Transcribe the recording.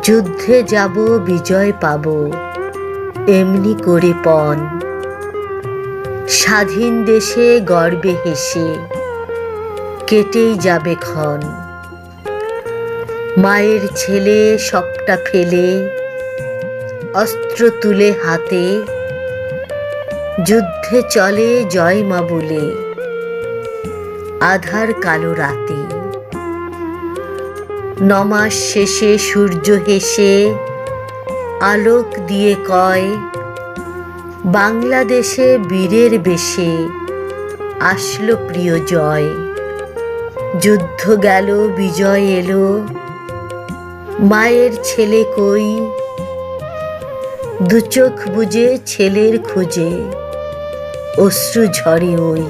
যুদ্ধে যাব বিজয় পাব এমনি করে পণ, স্বাধীন দেশে গর্বে হেসে কেটেই যাবে ক্ষণ। মায়ের ছেলে সবটা ফেলে অস্ত্র তুলে হাতে, যুদ্ধে চলে জয় মা বলে আধার কালো রাতে। ৯ মাস শেষে সূর্য হেসে আলোক দিয়ে কয়, বাংলাদেশে বীরের বেশে আসলো প্রিয় জয়। যুদ্ধ গেল বিজয় এলো, মায়ের ছেলে কই? দু চোখ বুজে ছেলের খোঁজে অশ্রু ঝরে ওই।